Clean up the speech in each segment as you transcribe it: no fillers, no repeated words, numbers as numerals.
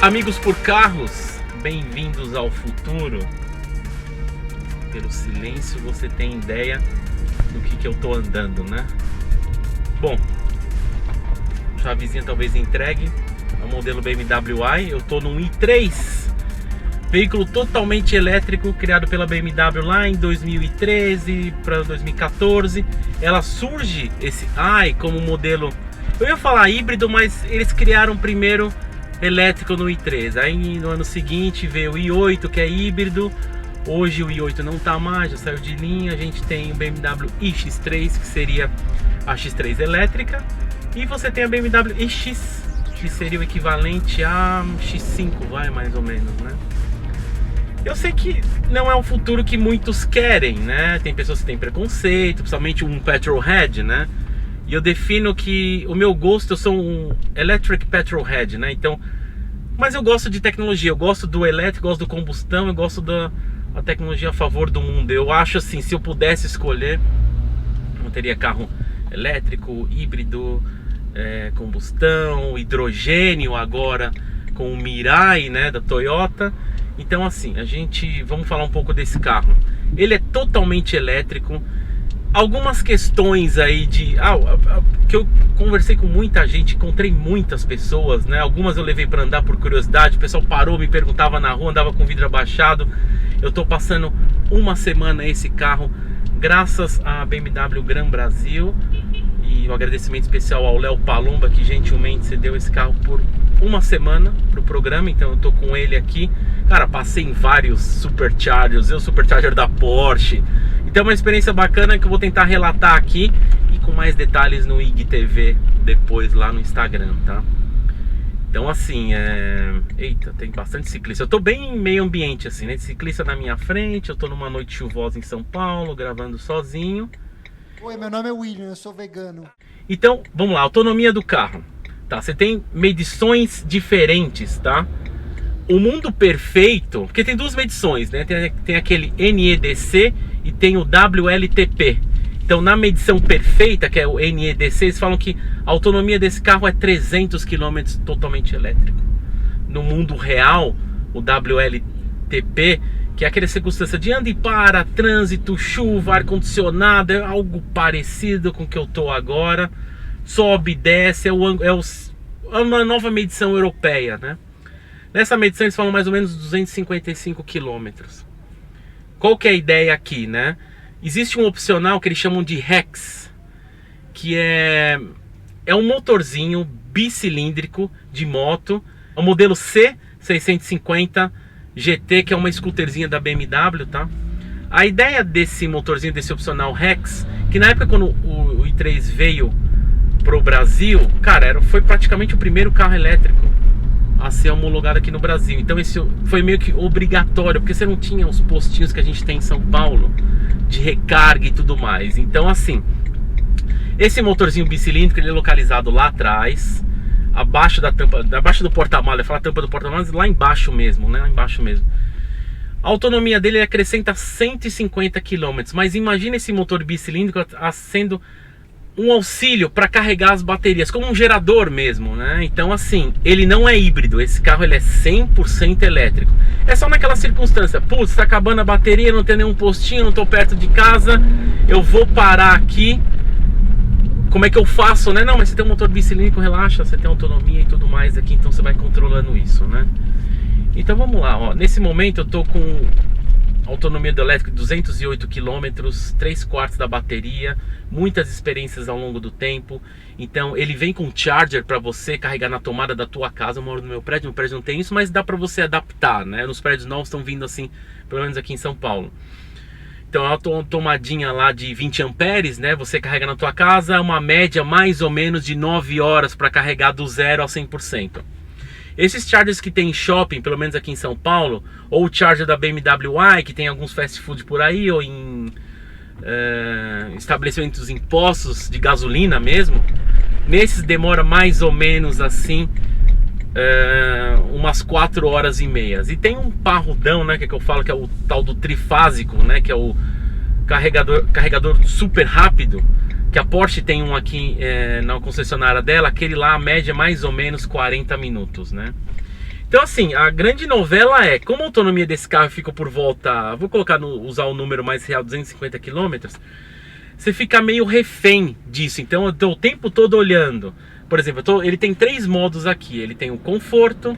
Amigos por carros, bem-vindos ao futuro. Pelo silêncio você tem ideia do que eu tô andando, né? Bom, chavezinha talvez entregue. É o modelo BMW i. Eu tô num i3, veículo totalmente elétrico, criado pela BMW lá em 2013 para 2014. Ela surge, esse i, como modelo, eu ia falar híbrido, mas eles criaram primeiro elétrico no i3. Aí no ano seguinte veio o i8, que é híbrido. Hoje o i8 não tá mais, já saiu de linha. A gente tem o BMW iX3, que seria a X3 elétrica, e você tem a BMW iX, que seria o equivalente a X5, vai, mais ou menos, né? Eu sei que não é o futuro que muitos querem, né? Tem pessoas que têm preconceito, principalmente um petrolhead, né? E eu defino que o meu gosto, eu sou um electric petrolhead, né? Então, mas eu gosto de tecnologia, eu gosto do elétrico, gosto do combustão, eu gosto da tecnologia a favor do mundo. Eu acho assim, se eu pudesse escolher, eu teria carro elétrico, híbrido, combustão, hidrogênio agora com o Mirai, né, da Toyota. Então assim, vamos falar um pouco desse carro. Ele é totalmente elétrico. Algumas questões aí que eu conversei com muita gente, encontrei muitas pessoas, né? Algumas eu levei para andar por curiosidade, o pessoal parou, me perguntava na rua, andava com o vidro abaixado. Eu tô passando uma semana esse carro, graças à BMW Gran Brasil, e um agradecimento especial ao Léo Palomba, que gentilmente cedeu esse carro por uma semana pro programa. Então eu tô com ele aqui. Cara, passei em vários Superchargers, o Supercharger da Porsche. Então é uma experiência bacana que eu vou tentar relatar aqui e com mais detalhes no IGTV depois lá no Instagram, tá? Então assim, eita, tem bastante ciclista. Eu tô bem meio ambiente assim, né? Ciclista na minha frente, eu tô numa noite chuvosa em São Paulo, gravando sozinho. Oi, meu nome é William, eu sou vegano. Então, vamos lá, autonomia do carro. Tá, você tem medições diferentes, tá? O mundo perfeito, porque tem duas medições, né? Tem aquele NEDC e tem o WLTP. Então, na medição perfeita, que é o NEDC, eles falam que a autonomia desse carro é 300 km totalmente elétrico. No mundo real, o WLTP, que é aquela circunstância de anda e para, trânsito, chuva, ar-condicionado, é algo parecido com o que eu tô agora. Sobe, desce, é uma nova medição europeia, né? Nessa medição eles falam mais ou menos 255 quilômetros. Qual que é a ideia aqui, né? Existe um opcional que eles chamam de Hex, que é um motorzinho bicilíndrico de moto, é o modelo C650 GT, que é uma scooterzinha da BMW, tá? A ideia desse motorzinho, desse opcional Hex, que na época quando o i3 veio pro Brasil, cara, foi praticamente o primeiro carro elétrico a ser homologado aqui no Brasil. Então esse foi meio que obrigatório, porque você não tinha os postinhos que a gente tem em São Paulo de recarga e tudo mais. Então assim, esse motorzinho bicilíndrico, ele é localizado lá atrás, abaixo da tampa, abaixo do porta-malas. Eu falo a tampa do porta-malas, lá embaixo mesmo, né? Lá embaixo mesmo. A autonomia dele acrescenta 150 km, mas imagina esse motor bicilíndrico sendo um auxílio para carregar as baterias, como um gerador mesmo, né? Então assim, ele não é híbrido, esse carro ele é 100% elétrico. É só naquela circunstância, putz, tá acabando a bateria, não tem nenhum postinho, não tô perto de casa, eu vou parar aqui, como é que eu faço, né? Não, mas você tem um motor bicilíndrico, relaxa, você tem autonomia e tudo mais aqui, então você vai controlando isso, né? Então vamos lá, ó. Nesse momento eu tô com autonomia do elétrico de 208 km, 3/4 da bateria, muitas experiências ao longo do tempo. Então ele vem com charger para você carregar na tomada da tua casa. Eu moro no meu prédio não tem isso, mas dá para você adaptar, né? Nos prédios novos estão vindo assim, pelo menos aqui em São Paulo. Então é uma tomadinha lá de 20 amperes, né? Você carrega na tua casa, uma média mais ou menos de 9 horas para carregar do 0 a 100%. Esses chargers que tem em shopping, pelo menos aqui em São Paulo, ou o charger da BMW i, que tem alguns fast food por aí, ou em estabelecimentos em postos de gasolina mesmo, nesses demora mais ou menos assim umas 4 horas e meia. E tem um parrudão, né, que eu falo que é o tal do trifásico, né, que é o carregador super rápido, que a Porsche tem um aqui na concessionária dela. Aquele lá, a média é mais ou menos 40 minutos, né? Então assim, a grande novela é, como a autonomia desse carro fica por volta, vou colocar usar o número mais real, 250 km, você fica meio refém disso. Então eu tô o tempo todo olhando. Por exemplo, ele tem 3 modos aqui. Ele tem o conforto,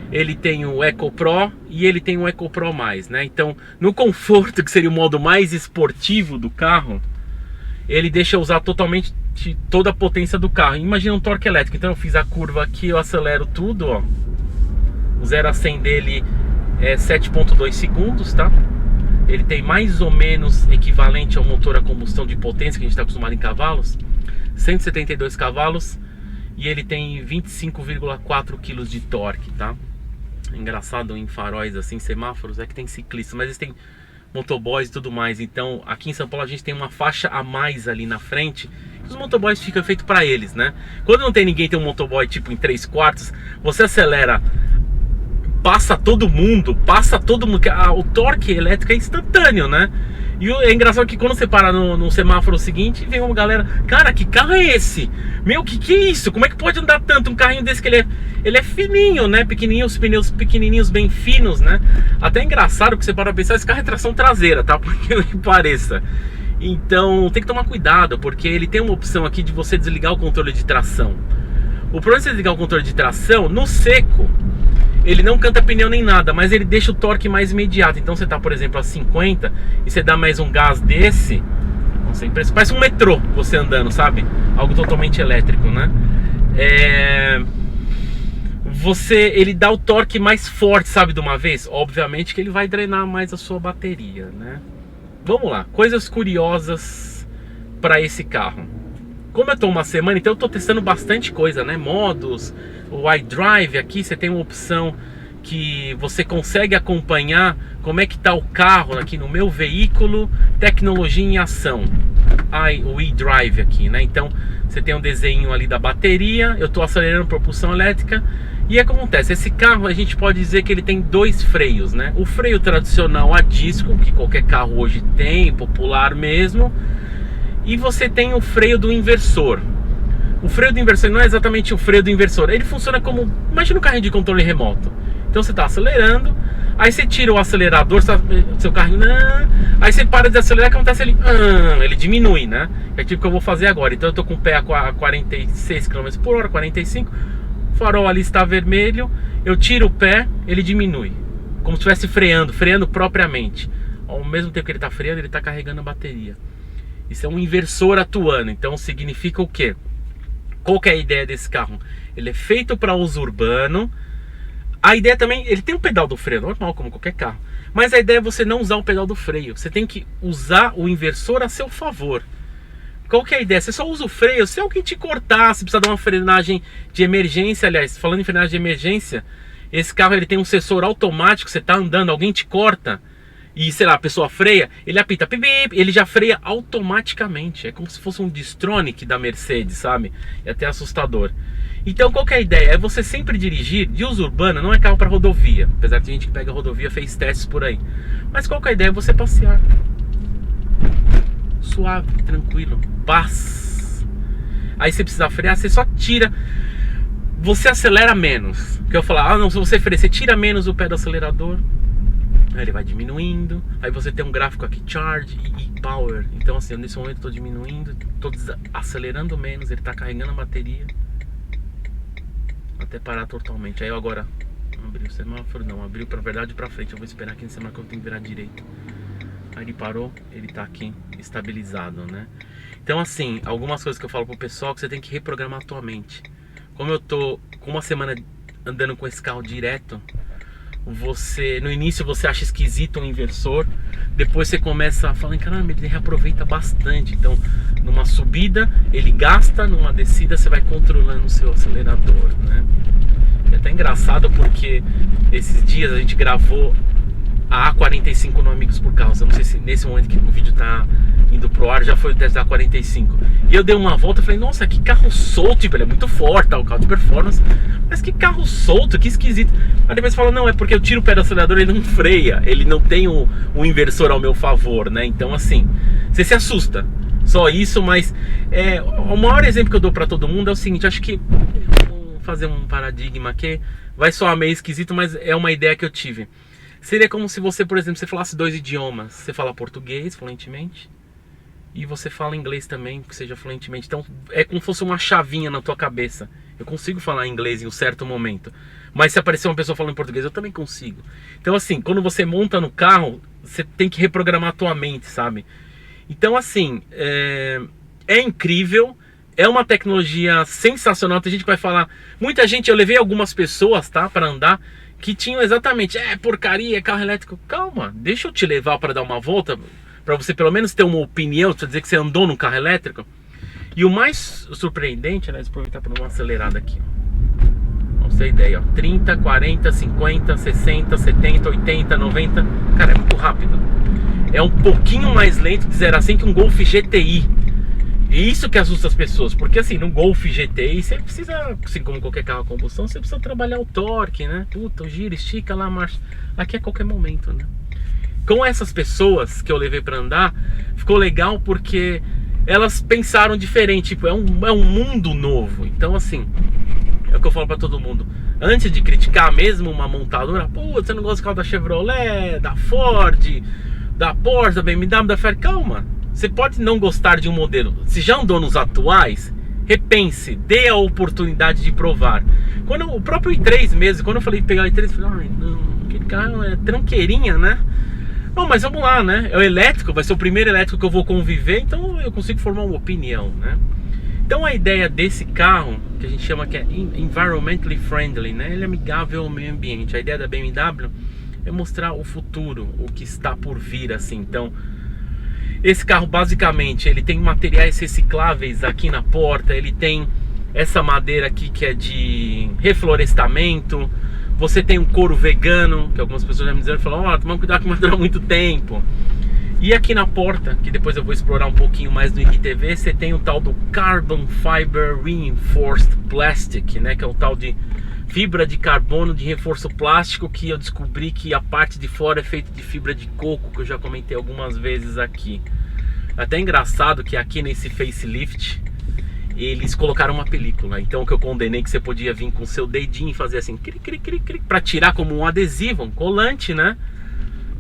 ele tem o Eco Pro e ele tem o Eco Pro+, né? Então no conforto, que seria o modo mais esportivo do carro, ele deixa eu usar totalmente toda a potência do carro. Imagina um torque elétrico. Então eu fiz a curva aqui, eu acelero tudo, ó. O 0 a 100 dele é 7.2 segundos, tá? Ele tem mais ou menos equivalente ao motor a combustão de potência que a gente está acostumado em cavalos, 172 cavalos, e ele tem 25,4 kg de torque, tá? Engraçado em faróis assim, semáforos, é que tem ciclistas, mas eles têm motoboys e tudo mais. Então aqui em São Paulo a gente tem uma faixa a mais ali na frente, os motoboys ficam feitos para eles, né? Quando não tem ninguém, tem um motoboy tipo em 3/4, você acelera, passa todo mundo, o torque elétrico é instantâneo, né? E é engraçado que quando você para no semáforo seguinte, vem uma galera, cara, que carro é esse? Meu, que é isso? Como é que pode andar tanto um carrinho desse que ele é fininho, né? Pequenininho, os pneus pequenininhos, bem finos, né? Até é engraçado que você para pensar, esse carro é tração traseira, tá? Por que pareça. Então tem que tomar cuidado, porque ele tem uma opção aqui de você desligar o controle de tração. O problema de você desligar o controle de tração, no seco, ele não canta pneu nem nada, mas ele deixa o torque mais imediato. Então você tá, por exemplo, a 50 e você dá mais um gás desse, nossa, parece um metrô você andando, sabe? Algo totalmente elétrico, né? Ele dá o torque mais forte, sabe, de uma vez. Obviamente que ele vai drenar mais a sua bateria, né? Vamos lá, coisas curiosas para esse carro. Como eu tô uma semana, então eu tô testando bastante coisa, né? Modos, o iDrive aqui, você tem uma opção que você consegue acompanhar como é que tá o carro aqui no meu veículo, tecnologia em ação. O iDrive aqui, né? Então você tem um desenho ali da bateria, eu tô acelerando propulsão elétrica. E acontece, esse carro a gente pode dizer que ele tem 2 freios, né? O freio tradicional a disco, que qualquer carro hoje tem, popular mesmo. E você tem o freio do inversor. O freio do inversor não é exatamente o freio do inversor. Ele funciona como, imagina um carrinho de controle remoto. Então você está acelerando, aí você tira o acelerador, seu carrinho, aí você para de acelerar, acontece ele diminui, né? É tipo o que eu vou fazer agora. Então eu estou com o pé a 46 km por hora, 45, o farol ali está vermelho, eu tiro o pé, ele diminui. Como se estivesse freando propriamente. Ao mesmo tempo que ele está freando, ele está carregando a bateria. Isso é um inversor atuando. Então significa o quê? Qual que é a ideia desse carro? Ele é feito para uso urbano. A ideia também, ele tem um pedal do freio normal, como qualquer carro. Mas a ideia é você não usar o pedal do freio. Você tem que usar o inversor a seu favor. Qual que é a ideia? Você só usa o freio se alguém te cortar, se precisar dar uma frenagem de emergência. Aliás, falando em frenagem de emergência, esse carro ele tem um sensor automático. Você está andando, alguém te corta e, sei lá, a pessoa freia, ele apita, pip, pip, ele já freia automaticamente. É como se fosse um Distronic da Mercedes, sabe? É até assustador. Então, qual que é a ideia? É você sempre dirigir, de uso urbano, não é carro para rodovia. Apesar de ter gente que pega rodovia, fez testes por aí. Mas qual que é a ideia? É você passear. Suave, tranquilo, paz. Aí você precisa frear, você só tira. Você acelera menos. Porque eu falar, não, se você freia, você tira menos o pé do acelerador. Aí ele vai diminuindo, aí você tem um gráfico aqui, charge e power. Então assim, nesse momento eu tô diminuindo, tô acelerando menos, ele tá carregando a bateria até parar totalmente. Aí eu agora abri o semáforo, não, abriu pra verdade pra frente. Eu vou esperar aqui no semáforo, eu tenho que virar direito. Aí ele parou, ele tá aqui estabilizado, né? Então assim, algumas coisas que eu falo pro pessoal que você tem que reprogramar a tua mente. Como eu tô com uma semana andando com esse carro direto, no início você acha esquisito um inversor, depois você começa a falar, caramba, ele reaproveita bastante. Então numa subida ele gasta, numa descida você vai controlando o seu acelerador, né? É até engraçado porque esses dias a gente gravou a A45 no Amigos por Causa. Eu não sei se nesse momento que o vídeo tá indo pro ar já foi o teste da A45. E eu dei uma volta e falei, nossa, que carro solto, tipo, ele é muito forte, tá, o carro de performance, mas que carro solto, que esquisito. Aí depois você fala, não, é porque eu tiro o pé do acelerador, ele não freia, ele não tem o inversor ao meu favor, né? Então assim, você se assusta. Só isso, mas o maior exemplo que eu dou pra todo mundo é o seguinte, acho que fazer um paradigma aqui, vai soar meio esquisito, mas é uma ideia que eu tive. Seria como se você, por exemplo, você falasse 2 idiomas. Você fala português fluentemente e você fala inglês também, que seja fluentemente. Então é como se fosse uma chavinha na tua cabeça. Eu consigo falar inglês em um certo momento, mas se aparecer uma pessoa falando português, eu também consigo. Então assim, quando você monta no carro, você tem que reprogramar a tua mente, sabe? Então assim, é incrível, é uma tecnologia sensacional. Tem gente que vai falar, muita gente, eu levei algumas pessoas, tá, para andar, que tinham exatamente, porcaria, carro elétrico. Calma, deixa eu te levar para dar uma volta, para você pelo menos ter uma opinião, para dizer que você andou no carro elétrico. E o mais surpreendente, né, aproveitar para dar uma acelerada aqui. Não sei ideia, ó, 30, 40, 50, 60, 70, 80, 90. Cara, é muito rápido. É um pouquinho mais lento de 0 a 100 que um Golf GTI. E isso que assusta as pessoas, porque assim, no Golf GTI você precisa, assim como qualquer carro a combustão, você precisa trabalhar o torque, né? Puta, gira, estica lá a marcha. Aqui é a qualquer momento, né? Com essas pessoas que eu levei para andar, ficou legal porque elas pensaram diferente, tipo, é um mundo novo. Então assim, é o que eu falo para todo mundo. Antes de criticar mesmo uma montadora, pô, você não gosta do carro da Chevrolet, da Ford, da Porsche, da BMW, da Ferrari, calma. Você pode não gostar de um modelo. Se já andou nos atuais, repense, dê a oportunidade de provar. Quando o próprio i3 mesmo, quando eu falei pegar o i3, eu falei, não, aquele carro é tranqueirinha, né? Bom, mas vamos lá, né? É o elétrico, vai ser o primeiro elétrico que eu vou conviver, então eu consigo formar uma opinião, né? Então a ideia desse carro, que a gente chama que é environmentally friendly, né? Ele é amigável ao meio ambiente. A ideia da BMW é mostrar o futuro, o que está por vir, assim. Então, esse carro basicamente, ele tem materiais recicláveis aqui na porta, ele tem essa madeira aqui que é de reflorestamento, você tem um couro vegano, que algumas pessoas já me disseram, falaram, toma cuidado que vai durar muito tempo. E aqui na porta, que depois eu vou explorar um pouquinho mais no IGTV, você tem o tal do Carbon Fiber Reinforced Plastic, né, que é o tal de fibra de carbono de reforço plástico, que eu descobri que a parte de fora é feita de fibra de coco, que eu já comentei algumas vezes aqui. Até engraçado que aqui nesse facelift eles colocaram uma película. Então o que eu condenei que você podia vir com o seu dedinho e fazer assim, cric, cric, cric, cric, pra tirar como um adesivo, um colante, né?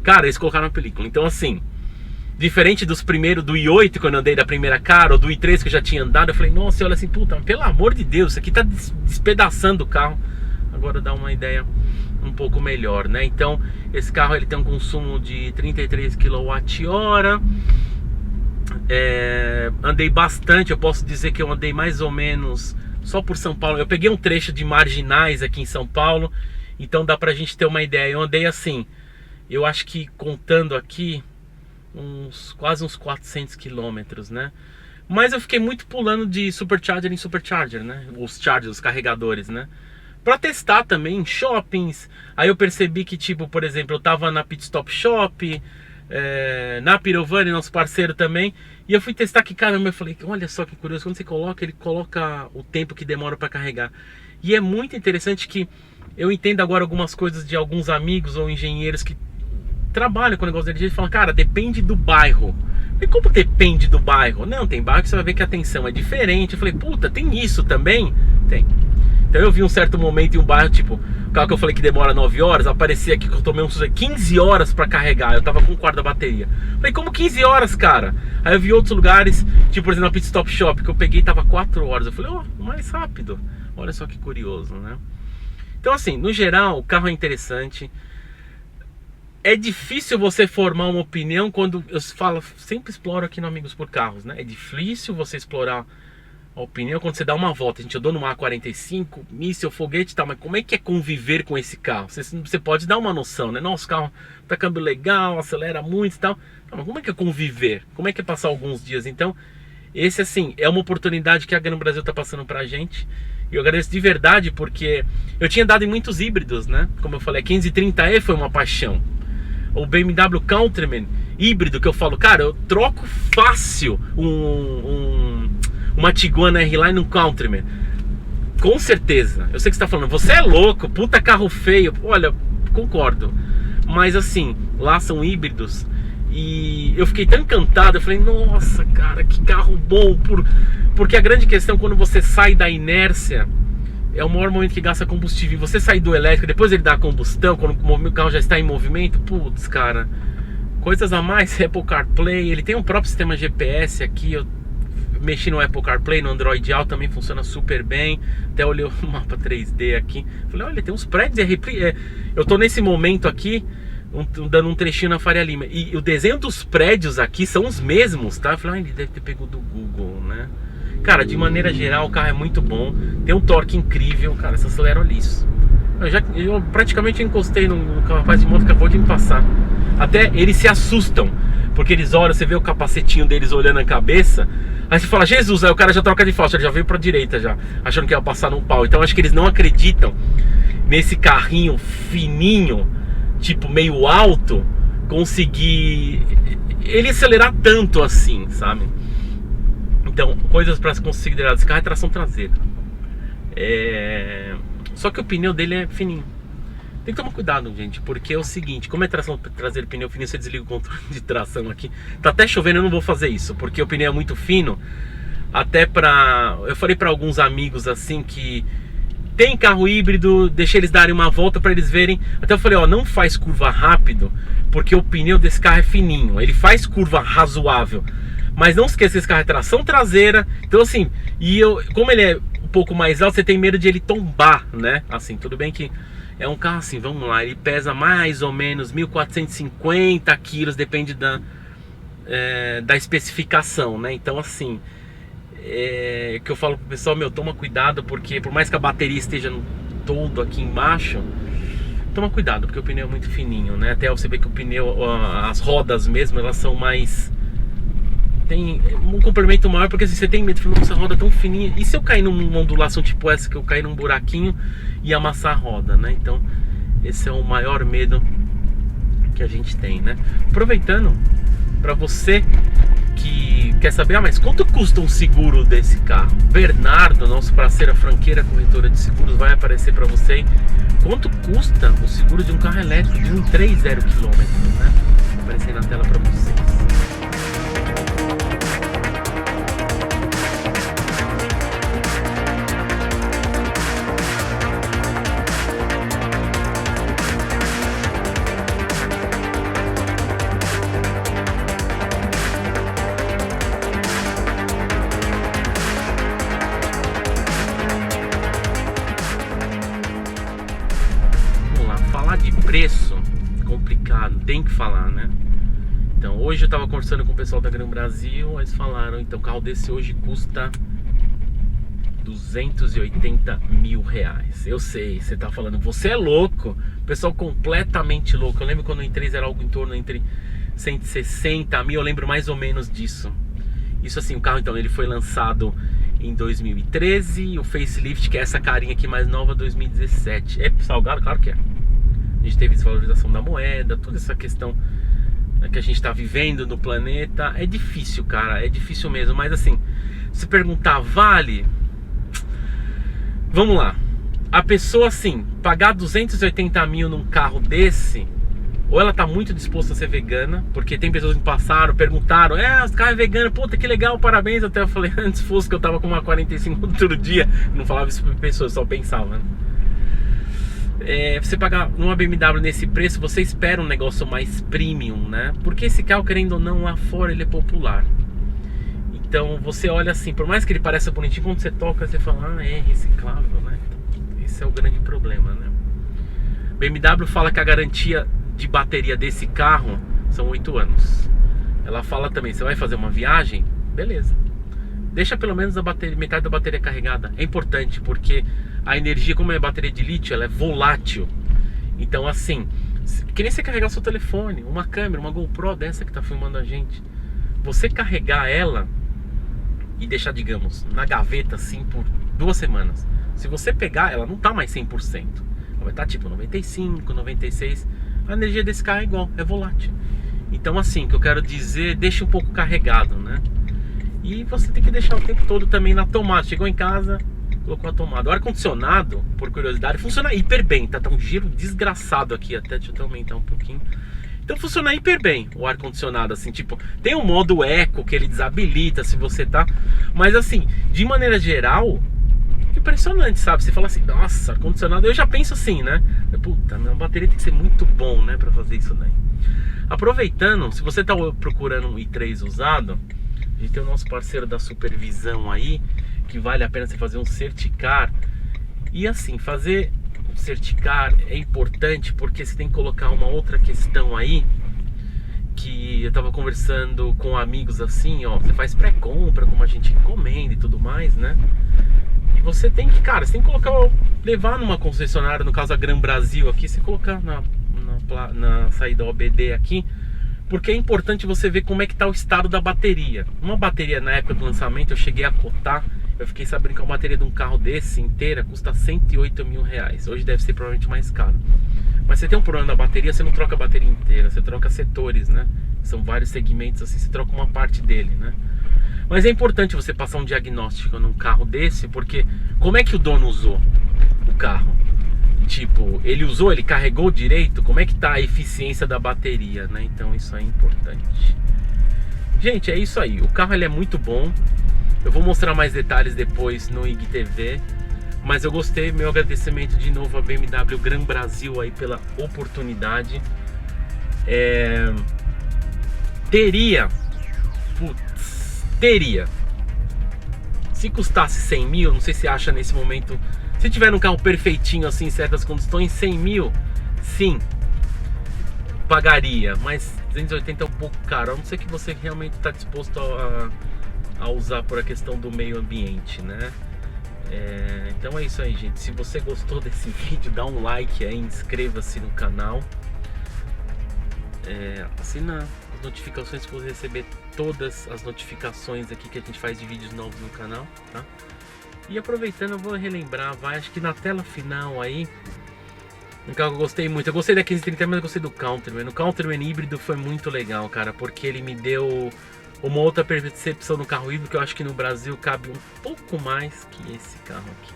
Cara, eles colocaram uma película. Então assim, diferente dos primeiros, do i8 quando eu andei da primeira cara, ou do i3 que eu já tinha andado, eu falei, nossa, olha assim, puta, pelo amor de Deus, isso aqui tá despedaçando o carro. Agora dá uma ideia um pouco melhor, né? Então esse carro ele tem um consumo de 33 kWh. Andei bastante, eu posso dizer que eu andei mais ou menos só por São Paulo. Eu peguei um trecho de marginais aqui em São Paulo, então dá pra gente ter uma ideia. Eu andei assim, eu acho que contando aqui quase uns 400 quilômetros, né? Mas eu fiquei muito pulando de supercharger em supercharger, né? Os chargers, os carregadores, né? Pra testar também em shoppings. Aí eu percebi que, tipo, por exemplo, eu tava na Pit Stop Shop, na Pirovani, nosso parceiro também, e eu fui testar que, caramba, eu falei, olha só que curioso, quando você coloca, ele coloca o tempo que demora para carregar. E é muito interessante que eu entendo agora algumas coisas de alguns amigos ou engenheiros que trabalham com o negócio de energia e falam, cara, depende do bairro. E como depende do bairro? Não, tem bairro que você vai ver que a tensão é diferente. Eu falei, puta, tem isso também? Tem. Então eu vi um certo momento em um bairro, tipo, o carro que eu falei que demora 9 horas, aparecia aqui que eu tomei uns 15 horas pra carregar, eu tava com um quarto da bateria. Falei, como 15 horas, cara? Aí eu vi outros lugares, tipo, por exemplo, na Pit Stop Shop, que eu peguei e tava 4 horas. Eu falei, mais rápido. Olha só que curioso, né? Então assim, no geral, o carro é interessante. É difícil você formar uma opinião quando eu falo, sempre exploro aqui no Amigos por Carros, né? É difícil você explorar a opinião quando você dá uma volta. A gente andou numa A45, míssil, foguete e tal, mas como é que é conviver com esse carro? Você pode dar uma noção, né? Nossa, o carro tá câmbio legal, acelera muito e tal. Mas como é que é conviver? Como é que é passar alguns dias? Então, esse assim, é uma oportunidade que a Gano Brasil tá passando pra gente. E eu agradeço de verdade, porque eu tinha dado em muitos híbridos, né? Como eu falei, a 530e foi uma paixão. O BMW Countryman híbrido, que eu falo, cara, eu troco fácil uma Tiguan R-Line, um Countryman. Com certeza. Eu sei que você tá falando, você é louco, puta carro feio. Olha, concordo. Mas assim, lá são híbridos. E eu fiquei tão encantado. Eu falei, nossa, cara, que carro bom. Porque a grande questão, quando você sai da inércia é o maior momento que gasta combustível. E você sair do elétrico, depois ele dá a combustão, quando o carro já está em movimento, putz, cara, coisas a mais. Apple CarPlay, ele tem um próprio sistema GPS aqui. Eu mexi no Apple CarPlay, no Android Auto também funciona super bem. Até olhei o mapa 3D aqui, falei, olha, tem uns prédios. Eu tô nesse momento aqui dando um trechinho na Faria Lima, e o desenho dos prédios aqui são os mesmos, tá? Eu falei, ele deve ter pego do Google, né? Cara, de maneira geral o carro é muito bom, tem um torque incrível, cara, você acelera liso. Eu praticamente encostei no rapaz de moto que acabou de me passar. Até eles se assustam, porque eles olham, você vê o capacetinho deles olhando a cabeça, aí você fala, Jesus, aí o cara já troca de faixa, ele já veio pra direita já, achando que ia passar num pau. Então acho que eles não acreditam nesse carrinho fininho, tipo meio alto, conseguir ele acelerar tanto assim, sabe? Então, coisas para se considerar desse carro é tração traseira. Só que o pneu dele é fininho. Tem que tomar cuidado, gente, porque é o seguinte, como é tração traseira e pneu fininho, você desliga o controle de tração aqui. Tá até chovendo, eu não vou fazer isso, porque o pneu é muito fino. Até pra... Eu falei para alguns amigos assim que tem carro híbrido, deixei eles darem uma volta para eles verem. Até eu falei, ó, não faz curva rápido, porque o pneu desse carro é fininho. Ele faz curva razoável, mas não esqueça que esse carro é tração traseira. Então assim, como ele é um pouco mais alto, você tem medo de ele tombar, né? Assim, tudo bem que é um carro assim, vamos lá, ele pesa mais ou menos 1.450 quilos, depende da especificação, né? Então assim, que eu falo pro pessoal, toma cuidado, porque por mais que a bateria esteja todo aqui embaixo, toma cuidado, porque o pneu é muito fininho, né? Até você vê que o pneu, as rodas mesmo, elas são mais... Tem um comprimento maior, porque assim, você tem medo de essa roda tão fininha. E se eu cair numa ondulação tipo essa, que eu cair num buraquinho e amassar a roda, né? Então, esse é o maior medo que a gente tem, né? Aproveitando, para você que quer saber, mas quanto custa um seguro desse carro? Bernardo, nosso parceiro, a Franqueira Corretora de Seguros, vai aparecer para você aí. Quanto custa o seguro de um carro elétrico de 130 km, né? Vai aparecer na tela para vocês. Preço complicado, tem que falar, né? Então, hoje eu tava conversando com o pessoal da Gran Brasil, eles falaram, então o carro desse hoje custa 280 mil reais. Eu sei, você tá falando, você é louco, pessoal completamente louco. Eu lembro quando eu entrei, era algo em torno entre 160 mil, eu lembro mais ou menos disso. Isso assim, o carro então, ele foi lançado em 2013, o facelift, que é essa carinha aqui mais nova, 2017. É salgado? Claro que é. A gente teve desvalorização da moeda, toda essa questão que a gente está vivendo no planeta. É difícil, cara, é difícil mesmo. Mas assim, se perguntar, vale? Vamos lá. A pessoa assim, pagar 280 mil num carro desse, ou ela tá muito disposta a ser vegana, porque tem pessoas que passaram, perguntaram, esse carro é vegano, puta que legal, parabéns. Até eu falei, antes fosse que eu tava com uma 45 outro dia, não falava isso pra pessoas, só pensava, né? Você pagar numa BMW nesse preço, você espera um negócio mais premium, né? Porque esse carro, querendo ou não, lá fora ele é popular. Então você olha assim, por mais que ele pareça bonitinho, quando você toca, você fala, é reciclável, né? Então, esse é o grande problema, né? BMW fala que a garantia de bateria desse carro são 8 anos. Ela fala também, você vai fazer uma viagem? Beleza, deixa pelo menos a bateria, metade da bateria carregada. É importante, porque a energia, como é bateria de lítio, ela é volátil. Então assim, que nem você carregar o seu telefone, uma câmera, uma GoPro dessa que tá filmando a gente, você carregar ela e deixar, digamos, na gaveta assim por 2 semanas, se você pegar, ela não tá mais 100%, ela vai estar tipo 95, 96. A energia desse carro é igual, é volátil. Então assim, o que eu quero dizer, deixa um pouco carregado, né? E você tem que deixar o tempo todo também na tomada. Chegou em casa, colocou a tomada. O ar-condicionado, por curiosidade, funciona hiper bem, tá? Tá um giro desgraçado aqui, até deixa eu aumentar um pouquinho. Então funciona hiper bem o ar-condicionado, assim, tipo, tem um modo eco que ele desabilita se você tá. Mas assim, de maneira geral, fica impressionante, sabe? Você fala assim, nossa, ar-condicionado, eu já penso assim, né? Puta, minha bateria tem que ser muito bom, né, pra fazer isso daí. Aproveitando, se você tá procurando um i3 usado, a gente tem o nosso parceiro da supervisão aí, que vale a pena você fazer um certicar. E assim, fazer um certicar é importante porque você tem que colocar uma outra questão aí, que eu tava conversando com amigos assim, ó, você faz pré-compra, como a gente encomenda e tudo mais, né? E você tem que, cara, você tem que colocar, levar numa concessionária, no caso a Gran Brasil aqui, você colocar na saída OBD aqui, porque é importante você ver como é que tá o estado da bateria. Uma bateria na época do lançamento eu cheguei a cotar, eu fiquei sabendo que uma bateria de um carro desse inteira custa 108 mil reais. Hoje deve ser provavelmente mais caro. Mas você tem um problema na bateria, você não troca a bateria inteira, você troca setores, né? São vários segmentos assim, você troca uma parte dele, né? Mas é importante você passar um diagnóstico num carro desse, porque como é que o dono usou o carro? Tipo, ele usou, ele carregou direito? Como é que tá a eficiência da bateria, né? Então isso é importante. Gente, é isso aí. O carro ele é muito bom. Eu vou mostrar mais detalhes depois no IGTV. Mas eu gostei, meu agradecimento de novo a BMW Gran Brasil aí pela oportunidade. Teria, se custasse 100 mil, não sei se acha nesse momento, se tiver um carro perfeitinho assim, em certas condições, 100 mil, sim, pagaria, mas 280 é um pouco caro, a não ser que você realmente está disposto a usar por a questão do meio ambiente, né? Então é isso aí, gente. Se você gostou desse vídeo, dá um like aí, inscreva-se no canal, assina as notificações para você receber todas as notificações aqui que a gente faz de vídeos novos no canal, tá? E aproveitando, eu vou relembrar, acho que na tela final aí, um carro que eu gostei muito. Eu gostei da 1530, mas eu gostei do Countryman. O Countryman híbrido foi muito legal, cara, porque ele me deu uma outra percepção no carro híbrido que eu acho que no Brasil cabe um pouco mais que esse carro aqui.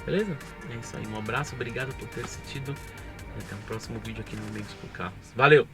Beleza? É isso aí. Um abraço, obrigado por ter assistido. E até o próximo vídeo aqui no Amigos por Carros. Valeu!